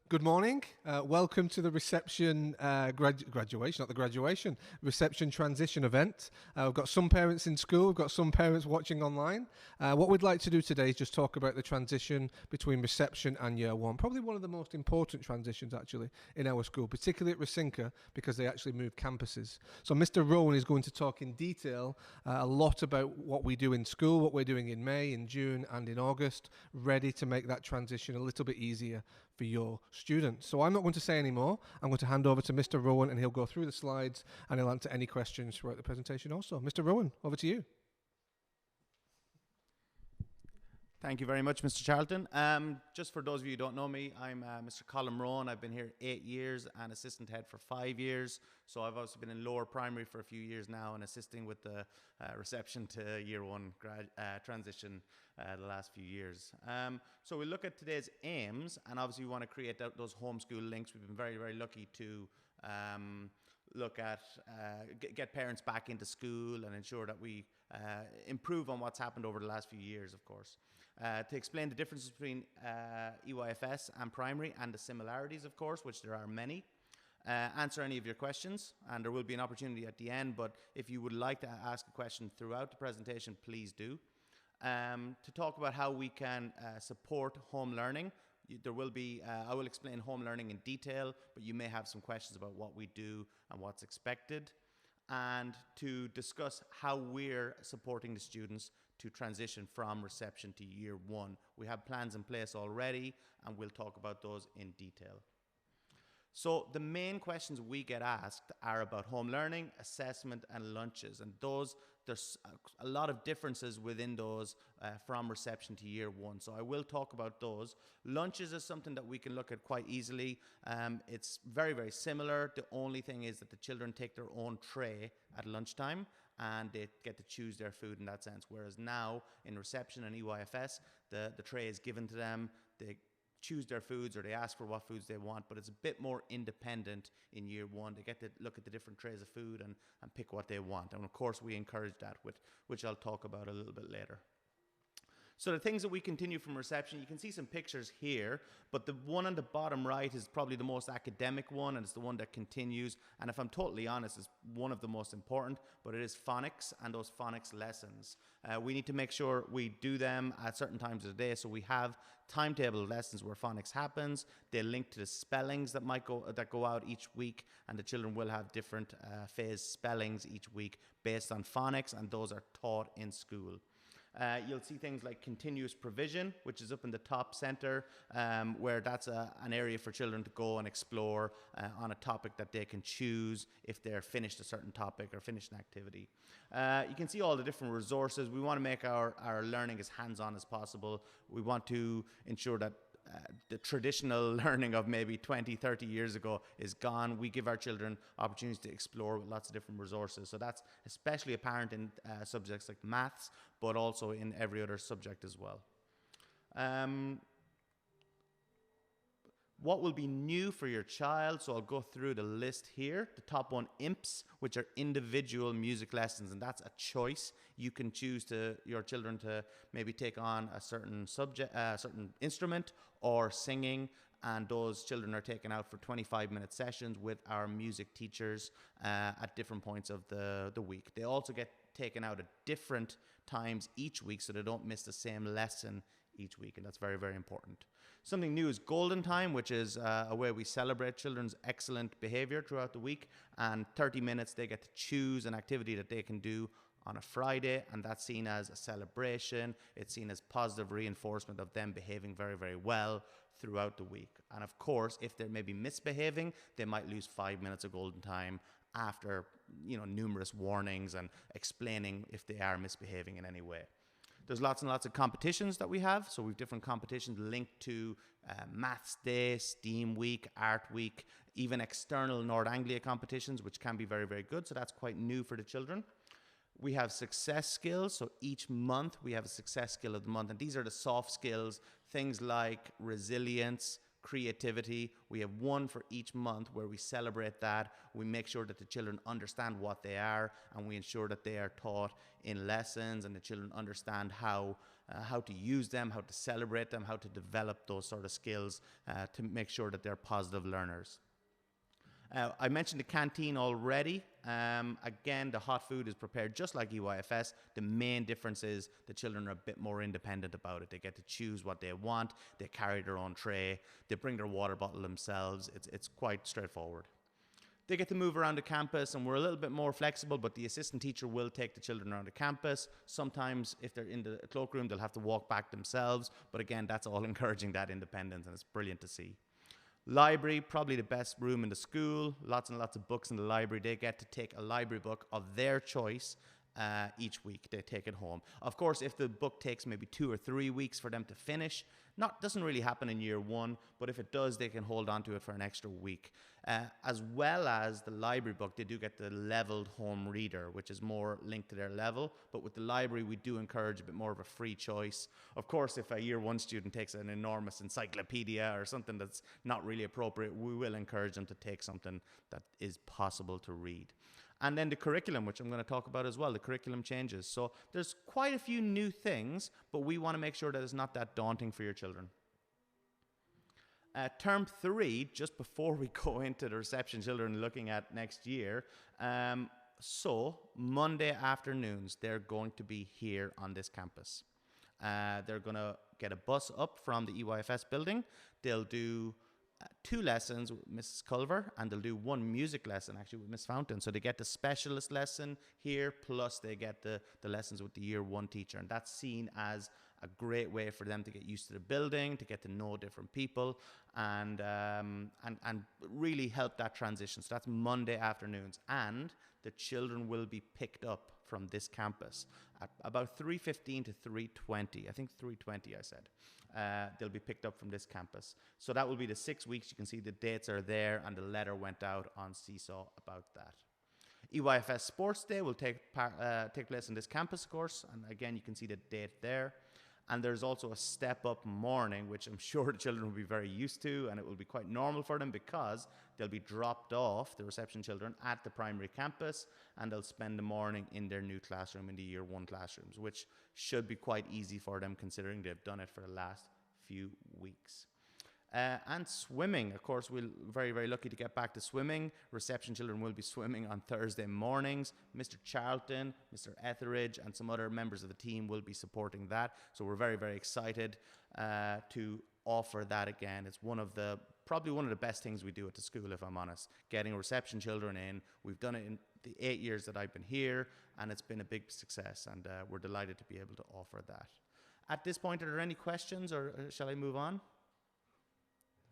Good morning. Welcome to the reception graduation, not the graduation, reception transition event. We've got some parents in school, we've got some parents watching online. What we'd like to do today is just talk about the transition between reception and year one. Probably one of the most important transitions actually in our school, particularly at Racinka, because they actually move campuses. So Mr. Rowan is going to talk in detail a lot about what we do in school, what we're doing in May, in June and in August, ready to make that transition a little bit easier for your students. So I'm not going to say any more. I'm going to hand over to Mr. Rowan and he'll go through the slides and he'll answer any questions throughout the presentation also. Mr. Rowan, over to you. Thank you very much, Mr. Charlton. Just for those of you who don't know me, I'm Mr. Colin Rowan. I've been here 8 years and assistant head for 5 years. So I've also been in lower primary for a few years now and assisting with the reception to year one transition the last few years. So we look at today's aims, and obviously we want to create those homeschool links. We've been very, very lucky to look at get parents back into school and ensure that we improve on what's happened over the last few years, of course. To explain the differences between EYFS and primary and the similarities, of course, which there are many. Answer any of your questions, and there will be an opportunity at the end, but if you would like to ask a question throughout the presentation, please do. To talk about how we can support home learning. There will be, I will explain home learning in detail, but you may have some questions about what we do and what's expected. And to discuss how we're supporting the students to transition from reception to year one. We have plans in place already, and we'll talk about those in detail. So the main questions we get asked are about home learning, assessment, and lunches. And there's a lot of differences within those from reception to year one. So I will talk about those. Lunches is something that we can look at quite easily. It's very, very similar. The only thing is that the children take their own tray at lunchtime and they get to choose their food in that sense. Whereas now in reception and EYFS, the tray is given to them. They choose their foods or they ask for what foods they want, but it's a bit more independent in year one. They get to look at the different trays of food and pick what they want. And of course, we encourage that, which I'll talk about a little bit later. So the things that we continue from reception, you can see some pictures here, but the one on the bottom right is probably the most academic one, and it's the one that continues. And if I'm totally honest, it's one of the most important, but it is phonics and those phonics lessons. We need to make sure we do them at certain times of the day. So we have timetable lessons where phonics happens. They link to the spellings that go out each week, and the children will have different phase spellings each week based on phonics, and those are taught in school. You'll see things like continuous provision, which is up in the top center, where that's an area for children to go and explore on a topic that they can choose if they're finished a certain topic or finished an activity. You can see all the different resources. We want to make our learning as hands-on as possible. We want to ensure that the traditional learning of maybe 20, 30 years ago is gone. We give our children opportunities to explore with lots of different resources. So that's especially apparent in subjects like maths, but also in every other subject as well. What will be new for your child? So I'll go through the list here. The top one, IMPS, which are individual music lessons, and that's a choice. You can choose your children to maybe take on a certain subject, certain instrument or singing, and those children are taken out for 25-minute sessions with our music teachers at different points of the week. They also get taken out at different times each week so they don't miss the same lesson each week, and that's very, very important. Something new is Golden Time, which is a way we celebrate children's excellent behavior throughout the week, and 30 minutes they get to choose an activity that they can do on a Friday, and that's seen as a celebration. It's seen as positive reinforcement of them behaving very, very well throughout the week. And of course, if they're maybe misbehaving, they might lose 5 minutes of Golden Time after, numerous warnings and explaining if they are misbehaving in any way. There's lots and lots of competitions that we have. So we have different competitions linked to Maths Day, STEAM Week, Art Week, even external Nord Anglia competitions, which can be very, very good. So that's quite new for the children. We have success skills. So each month we have a success skill of the month. And these are the soft skills, things like resilience, creativity. We have one for each month where we celebrate that. We make sure that the children understand what they are, and we ensure that they are taught in lessons and the children understand how how to use them, how to celebrate them, how to develop those sort of skills to make sure that they're positive learners. I mentioned the canteen already. Again, the hot food is prepared just like EYFS. The main difference is the children are a bit more independent about it. They get to choose what they want. They carry their own tray. They bring their water bottle themselves. It's quite straightforward. They get to move around the campus, and we're a little bit more flexible, but the assistant teacher will take the children around the campus. Sometimes, if they're in the cloakroom, they'll have to walk back themselves. But again, that's all encouraging that independence, and it's brilliant to see. Library, probably the best room in the school. Lots and lots of books in the library. They get to take a library book of their choice each week. They take it home. Of course, if the book takes maybe 2 or 3 weeks for them to finish, doesn't really happen in year one, but if it does, they can hold on to it for an extra week. As well as the library book, they do get the leveled home reader, which is more linked to their level. But with the library, we do encourage a bit more of a free choice. Of course, if a year one student takes an enormous encyclopedia or something that's not really appropriate, we will encourage them to take something that is possible to read. And then the curriculum, which I'm going to talk about as well, the curriculum changes. So there's quite a few new things, but we want to make sure that it's not that daunting for your children. Term 3, just before we go into the reception children looking at next year, so Monday afternoons, they're going to be here on this campus. They're going to get a bus up from the EYFS building. They'll do 2 lessons with Mrs. Culver, and they'll do 1 music lesson actually with Miss Fountain. So they get the specialist lesson here, plus they get the lessons with the year 1 teacher. And that's seen as a great way for them to get used to the building, to get to know different people, and really help that transition. So that's Monday afternoons. And the children will be picked up from this campus at about 3:15 to 3:20. I think 3:20 I said. They'll be picked up from this campus. So that will be the 6 weeks. You can see the dates are there, and the letter went out on Seesaw about that. EYFS Sports Day will take place on this campus, of course, and again, you can see the date there. And there's also a step-up morning, which I'm sure the children will be very used to, and it will be quite normal for them because they'll be dropped off, the reception children, at the primary campus, and they'll spend the morning in their new classroom, in the year 1 classrooms, which should be quite easy for them considering they've done it for the last few weeks. And swimming, of course, we're very, very lucky to get back to swimming. Reception children will be swimming on Thursday mornings. Mr. Charlton, Mr. Etheridge, and some other members of the team will be supporting that. So we're very, very excited to offer that again. It's probably one of the best things we do at the school, if I'm honest. Getting reception children in. We've done it in the 8 years that I've been here, and it's been a big success, and we're delighted to be able to offer that. At this point, are there any questions, or shall I move on?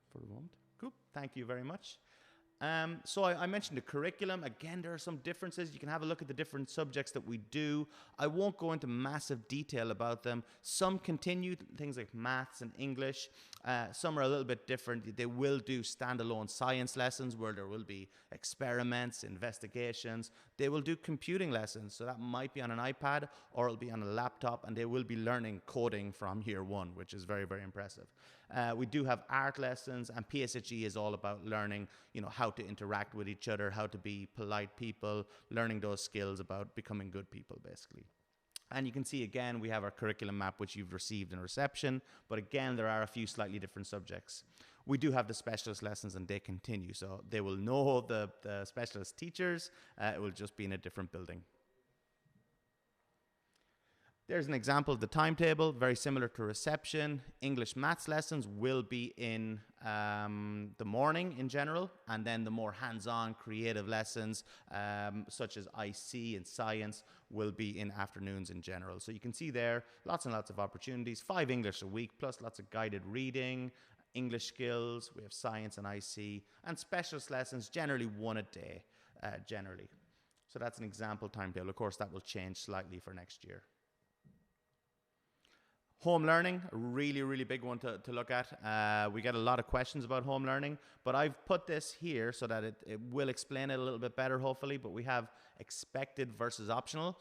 For the moment. Cool. Thank you very much. So I mentioned the curriculum. Again, there are some differences. You can have a look at the different subjects that we do. I won't go into massive detail about them. Some continue, things like maths and English. Some are a little bit different. They will do standalone science lessons where there will be experiments, investigations. They will do computing lessons. So that might be on an iPad or it'll be on a laptop, and they will be learning coding from year 1, which is very, very impressive. We do have art lessons, and PSHE is all about learning, how to interact with each other, how to be polite people, learning those skills about becoming good people, basically. And you can see, again, we have our curriculum map, which you've received in reception. But again, there are a few slightly different subjects. We do have the specialist lessons, and they continue. So they will know the specialist teachers. It will just be in a different building. There's an example of the timetable, very similar to reception. English maths lessons will be in the morning in general, and then the more hands-on creative lessons, such as IC and science, will be in afternoons in general. So you can see there, lots and lots of opportunities, 5 English a week, plus lots of guided reading, English skills, we have science and IC, and specialist lessons, generally 1 a day, generally. So that's an example timetable. Of course, that will change slightly for next year. Home learning, a really, really big one to look at. We get a lot of questions about home learning, but I've put this here so that it will explain it a little bit better, hopefully. But we have expected versus optional.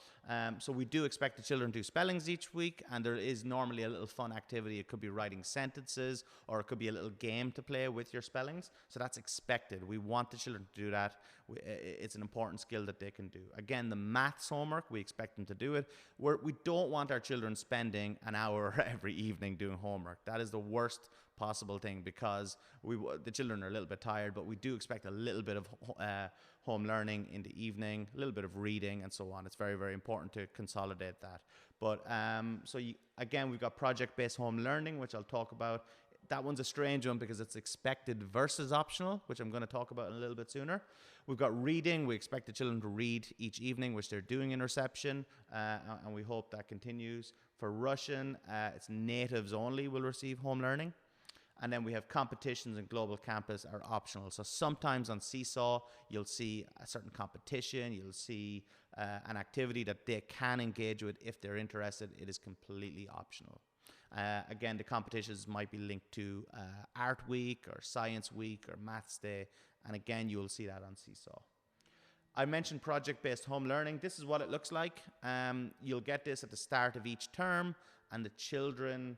So we do expect the children to do spellings each week, and there is normally a little fun activity. It could be writing sentences, or it could be a little game to play with your spellings. So that's expected. We want the children to do that. It's an important skill that they can do. Again, the maths homework, we expect them to do it. We don't want our children spending an hour every evening doing homework. That is the worst possible thing, because the children are a little bit tired, but we do expect a little bit of home learning in the evening, a little bit of reading and so on. It's very, very important to consolidate that. But again, we've got project-based home learning, which I'll talk about. That one's a strange one because it's expected versus optional, which I'm going to talk about in a little bit sooner. We've got reading. We expect the children to read each evening, which they're doing in reception, and we hope that continues. For Russian, it's natives only will receive home learning. And then we have competitions and global campus are optional. So sometimes on Seesaw, you'll see a certain competition, you'll see an activity that they can engage with if they're interested. It is completely optional. Again, the competitions might be linked to Art Week or Science Week or Maths Day. And again, you'll see that on Seesaw. I mentioned project-based home learning. This is what it looks like. You'll get this at the start of each term, and the children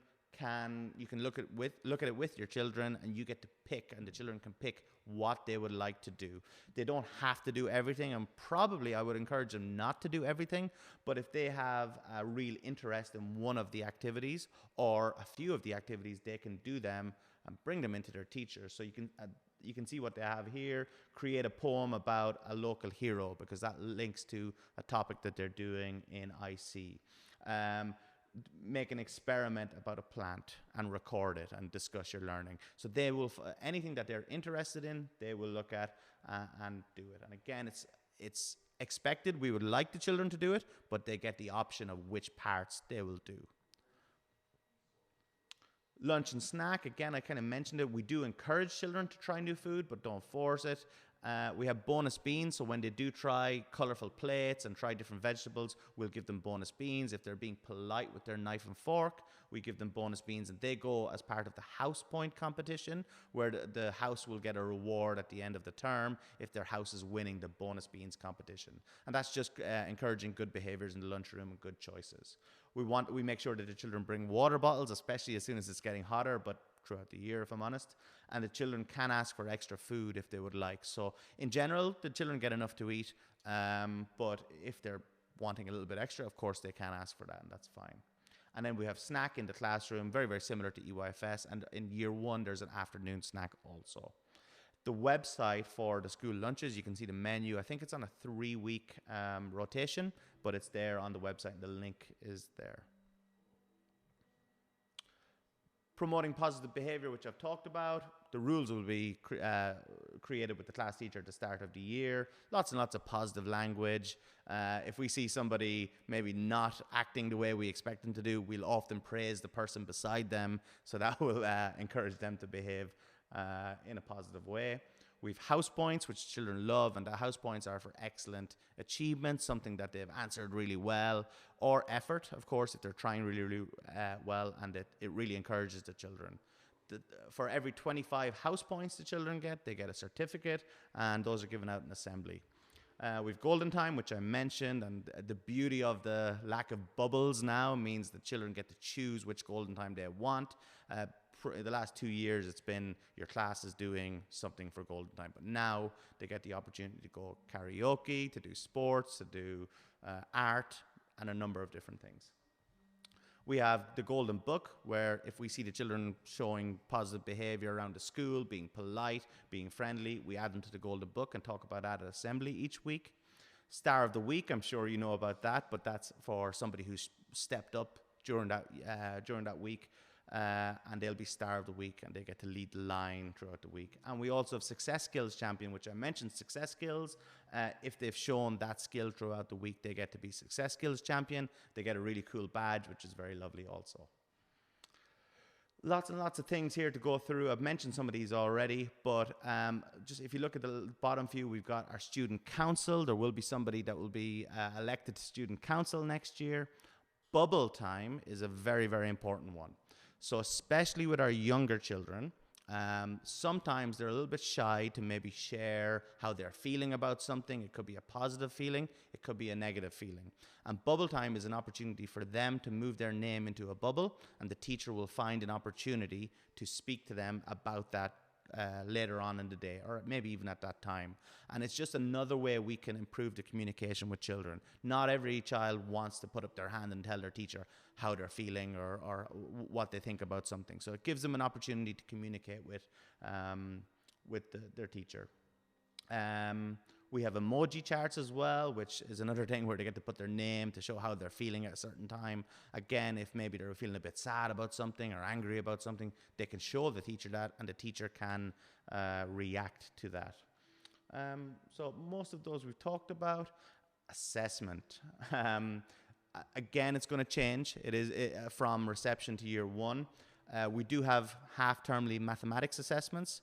you can look at it with your children, and you get to pick, and the children can pick what they would like to do. They don't have to do everything, and probably I would encourage them not to do everything, but if they have a real interest in one of the activities or a few of the activities, they can do them and bring them into their teacher. So you can see what they have here. Create a poem about a local hero, because that links to a topic that they're doing in IC. Make an experiment about a plant and record it and discuss your learning. So they will, anything that they're interested in, they will look at and do it. And again, it's expected. We would like the children to do it, but they get the option of which parts they will do. Lunch and snack, again, I kind of mentioned it. We do encourage children to try new food, but don't force it. We have bonus beans, so when they do try colorful plates and try different vegetables, we'll give them bonus beans. If they're being polite with their knife and fork, we give them bonus beans, and they go as part of the house point competition, where the house will get a reward at the end of the term if their house is winning the bonus beans competition. And that's just encouraging good behaviors in the lunchroom and good choices. We make sure that the children bring water bottles, especially as soon as it's getting hotter, but throughout the year, if I'm honest. And the children can ask for extra food if they would like. So in general, the children get enough to eat, but if they're wanting a little bit extra, of course they can ask for that, and that's fine. And then we have snack in the classroom, very, very similar to EYFS. And in year one, there's an afternoon snack also. The website for the school lunches, you can see the menu. I think it's on a 3-week rotation, but it's there on the website, and the link is there. Promoting positive behavior, which I've talked about. The rules will be created with the class teacher at the start of the year. Lots and lots of positive language. If we see somebody maybe not acting the way we expect them to do, we'll often praise the person beside them. So that will encourage them to behave in a positive way. We've house points, which children love, and the house points are for excellent achievement, something that they've answered really well, or effort, of course, if they're trying really, really well, and it really encourages the children. For every 25 house points the children get, they get a certificate, and those are given out in assembly. We've golden time, which I mentioned, and the beauty of the lack of bubbles now means the children get to choose which golden time they want. The last 2 years, it's been your class is doing something for golden time, but now they get the opportunity to go karaoke, to do sports, to do art, and a number of different things. We have the golden book, where if we see the children showing positive behavior around the school, being polite, being friendly, we add them to the golden book and talk about that at assembly each week. Star of the week, I'm sure you know about that, but that's for somebody who's stepped up during that week. And they'll be star of the week, and they get to lead the line throughout the week. And we also have success skills champion, which I mentioned. Success skills, if they've shown that skill throughout the week, they get to be success skills champion. They get a really cool badge, which is very lovely also. Lots and lots of things here to go through. I've mentioned some of these already, but just if you look at the bottom few, we've got our student council. There will be somebody that will be elected to student council next year. Bubble time is a very, very important one. So especially with our younger children, sometimes they're a little bit shy to maybe share how they're feeling about something. It could be a positive feeling. it could be a negative feeling. And bubble time is an opportunity for them to move their name into a bubble, and the teacher will find an opportunity to speak to them about that later on in the day, or maybe even at that time. And it's just another way we can improve the communication with children. Not every child wants to put up their hand and tell their teacher how they're feeling or what they think about something. So it gives them an opportunity to communicate with their teacher. We have emoji charts as well, which is another thing where they get to put their name to show how they're feeling at a certain time. Again, if maybe they're feeling a bit sad about something or angry about something, they can show the teacher that, and the teacher can react to that. So most of those we've talked about. Assessment. Again, it's going to change. It is from reception to year one. We do have half-termly mathematics assessments.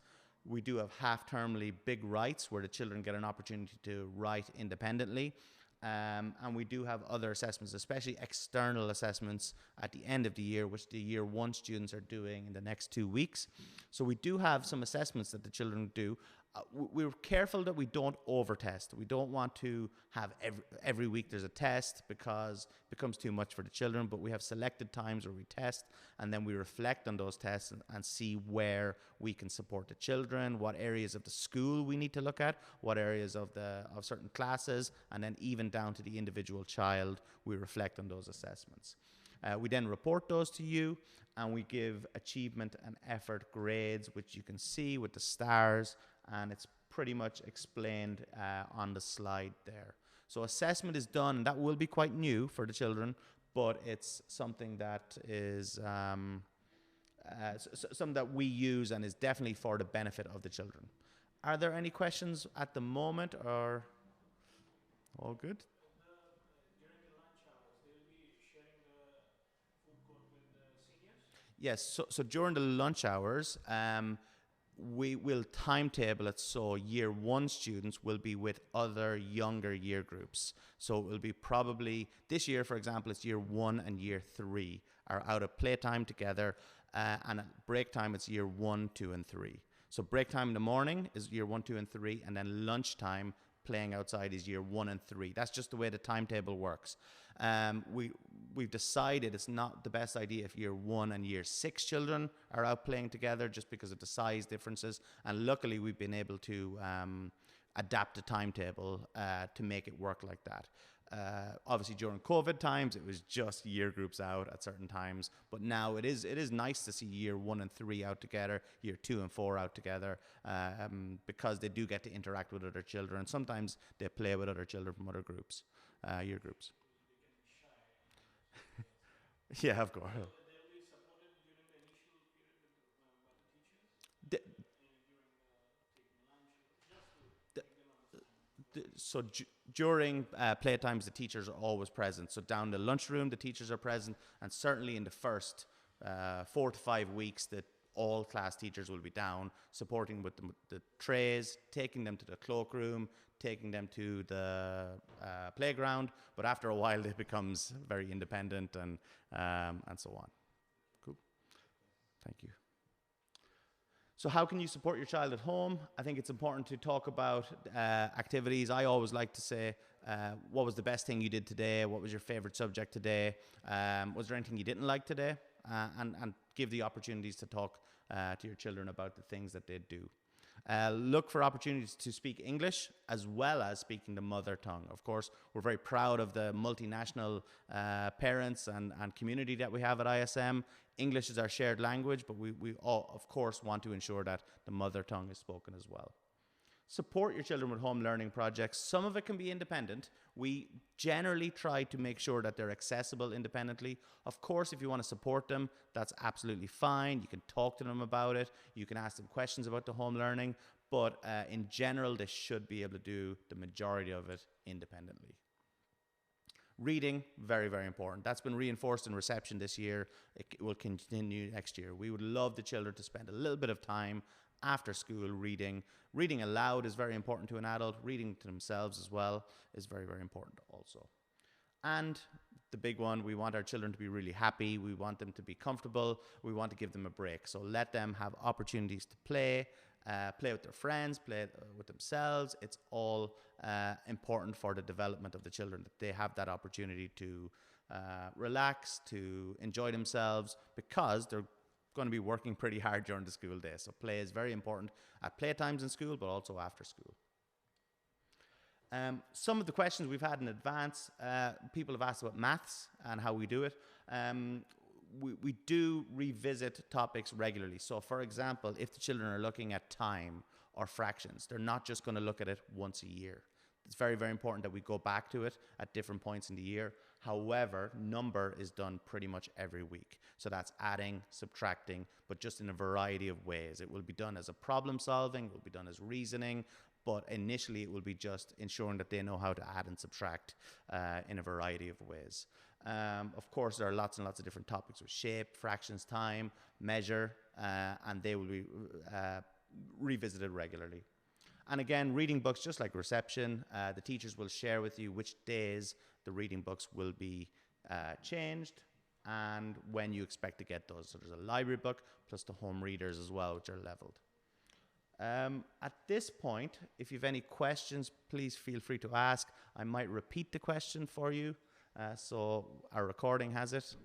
We do have half-termly big writes where the children get an opportunity to write independently. And we do have other assessments, especially external assessments at the end of the year, which the year one students are doing in the next 2 weeks. So we do have some assessments that the children do. We're careful that we don't over-test. We don't want to have every week there's a test because it becomes too much for the children, but we have selected times where we test, and then we reflect on those tests and see where we can support the children, what areas of the school we need to look at, what areas of certain classes, and then even down to the individual child, we reflect on those assessments. We then report those to you, and we give achievement and effort grades, which you can see with the stars, and it's pretty much explained on the slide there. So assessment is done, and that will be quite new for the children, but it's something that is something that we use and is definitely for the benefit of the children. Are there any questions at the moment, or all good? During the lunch hours, they will be sharing the food court with the seniors? Yes, so during the lunch hours, we will timetable it so year one students will be with other younger year groups. So it will be probably, this year, for example, it's year one and year three are out of playtime together, and at break time it's year 1, 2, and 3. So break time in the morning is year 1, 2, and 3, and then lunchtime playing outside is year 1 and 3. That's just the way the timetable works. We've decided it's not the best idea if year 1 and year 6 children are out playing together just because of the size differences. And luckily we've been able to adapt the timetable to make it work like that. Obviously during COVID times it was just year groups out at certain times, but now it is nice to see year 1 and 3 out together, year 2 and 4 out together, because they do get to interact with other children. Sometimes they play with other children from other groups, year groups. Yeah, of course. They'll be supported during the initial period by the teachers The- during taking lunch, just to make them understand. So during playtimes, the teachers are always present. So down the lunchroom, the teachers are present, and certainly in the first 4 to 5 weeks, that all class teachers will be down, supporting with the trays, taking them to the cloakroom, taking them to the playground. But after a while, it becomes very independent and so on. Cool. Thank you. So how can you support your child at home? I think it's important to talk about activities. I always like to say, what was the best thing you did today? What was your favorite subject today? Was there anything you didn't like today? And give the opportunities to talk to your children about the things that they do. Look for opportunities to speak English as well as speaking the mother tongue. Of course, we're very proud of the multinational parents and community that we have at ISM. English is our shared language, but we all, of course, want to ensure that the mother tongue is spoken as well. Support your children with home learning projects. Some of it can be independent. We generally try to make sure that they're accessible independently. Of course, if you want to support them, that's absolutely fine. You can talk to them about it. You can ask them questions about the home learning. But in general, they should be able to do the majority of it independently. Reading, very, very important. That's been reinforced in reception this year. It will continue next year. We would love the children to spend a little bit of time after school reading. Reading aloud is very important to an adult. Reading to themselves as well is very, very important also. And the big one, we want our children to be really happy. We want them to be comfortable. We want to give them a break. So let them have opportunities to play play with their friends, play with themselves. It's all important for the development of the children, that they have that opportunity to relax, to enjoy themselves, because they're going to be working pretty hard during the school day. So play is very important at playtimes in school, but also after school. Some of the questions we've had in advance, people have asked about maths and how we do it. We do revisit topics regularly. So for example, if the children are looking at time or fractions, they're not just going to look at it once a year. It's very, very important that we go back to it at different points in the year. However, number is done pretty much every week. So that's adding, subtracting, but just in a variety of ways. It will be done as a problem solving, it will be done as reasoning, but initially it will be just ensuring that they know how to add and subtract in a variety of ways. Of course, there are lots and lots of different topics with shape, fractions, time, measure, and they will be revisited regularly. And again, reading books, just like reception, the teachers will share with you which days the reading books will be changed and when you expect to get those. So there's a library book plus the home readers as well, which are leveled. At this point, if you have any questions, please feel free to ask. I might repeat the question for you, so our recording has it.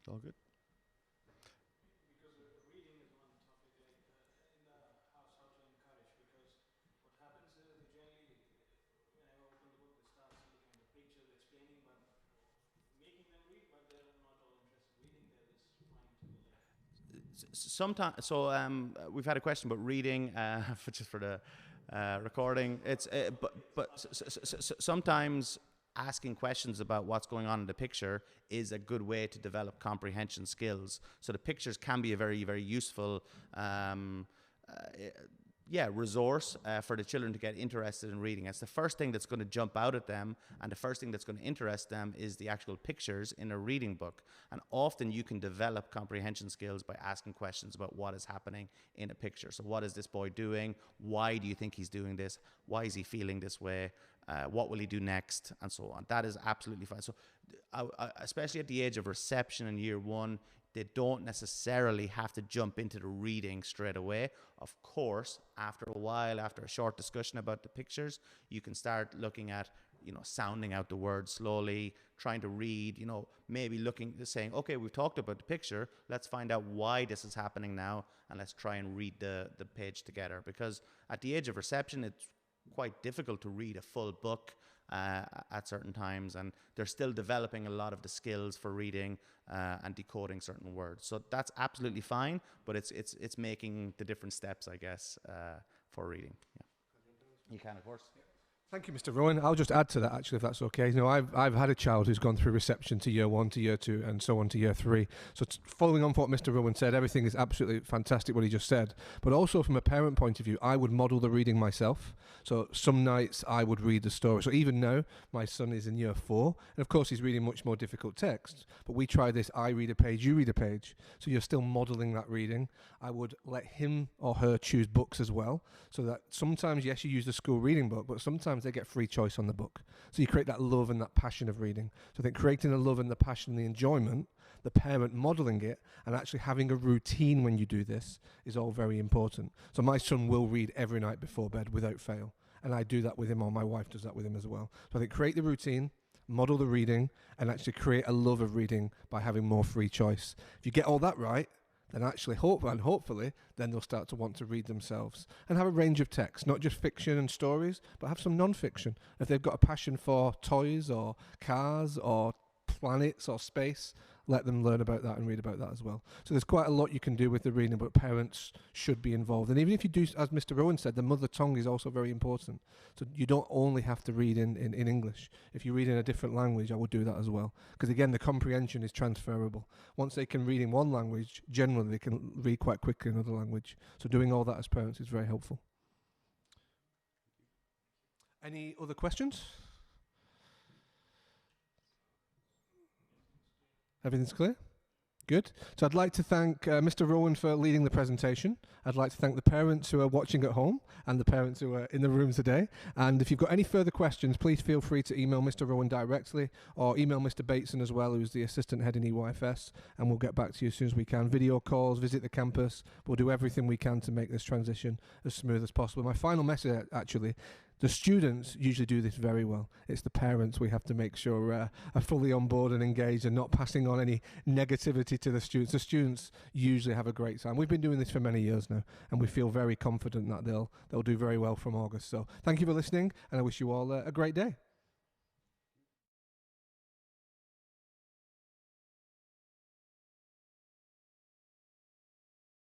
All good? Because reading is one topic, like in the house, how to encourage. Because what happens is they generally, when I open the book, they start looking at the pictures, explaining, but making them read, but they're not all interested in reading. They're just trying to like. Sometimes, so we've had a question about reading, just for the recording. It's sometimes asking questions about what's going on in the picture is a good way to develop comprehension skills. So the pictures can be a very, very useful resource for the children to get interested in reading. It's the first thing that's going to jump out at them, and the first thing that's going to interest them is the actual pictures in a reading book. And often you can develop comprehension skills by asking questions about what is happening in a picture. So what is this boy doing? Why do you think he's doing this? Why is he feeling this way? What will he do next? And so on. That is absolutely fine. So especially at the age of reception in year one, they don't necessarily have to jump into the reading straight away. Of course, after a while, after a short discussion about the pictures, you can start looking at, sounding out the words slowly, trying to read, maybe saying, okay, we've talked about the picture, let's find out why this is happening now, and let's try and read the page together. Because at the age of reception, it's quite difficult to read a full book at certain times, and they're still developing a lot of the skills for reading and decoding certain words. So that's absolutely fine, but it's making the different steps, I guess, for reading. Yeah. You can, of course. Thank you, Mr. Rowan. I'll just add to that, actually, if that's okay. I've had a child who's gone through reception to year 1, to year 2, and so on to year 3. So following on from what Mr. Rowan said, everything is absolutely fantastic what he just said. But also from a parent point of view, I would model the reading myself. So some nights I would read the story. So even now, my son is in year 4, and of course he's reading much more difficult text. But we try this, I read a page, you read a page. So you're still modeling that reading. I would let him or her choose books as well. So that sometimes, yes, you use the school reading book, but sometimes they get free choice on the book. So you create that love and that passion of reading. So I think creating the love and the passion and the enjoyment, the parent modeling it, and actually having a routine when you do this is all very important. So my son will read every night before bed without fail. And I do that with him, or my wife does that with him as well. So I think create the routine, model the reading, and actually create a love of reading by having more free choice. If you get all that right, then actually hopefully then they'll start to want to read themselves and have a range of texts, not just fiction and stories, but have some non-fiction. If they've got a passion for toys or cars or planets or space, let them learn about that and read about that as well. So there's quite a lot you can do with the reading, but parents should be involved. And even if you do, as Mr. Rowan said, the mother tongue is also very important. So you don't only have to read in English. If you read in a different language, I would do that as well. Because again, the comprehension is transferable. Once they can read in one language, generally they can read quite quickly in another language. So doing all that as parents is very helpful. Any other questions? Everything's clear? Good. So I'd like to thank Mr. Rowan for leading the presentation. I'd like to thank the parents who are watching at home and the parents who are in the room today. And if you've got any further questions, please feel free to email Mr. Rowan directly or email Mr. Bateson as well, who's the assistant head in EYFS, and we'll get back to you as soon as we can. Video calls, visit the campus. We'll do everything we can to make this transition as smooth as possible. My final message, actually, the students usually do this very well. It's the parents we have to make sure are fully on board and engaged and not passing on any negativity to the students. The students usually have a great time. We've been doing this for many years now, and we feel very confident that they'll do very well from August. So thank you for listening, and I wish you all a great day.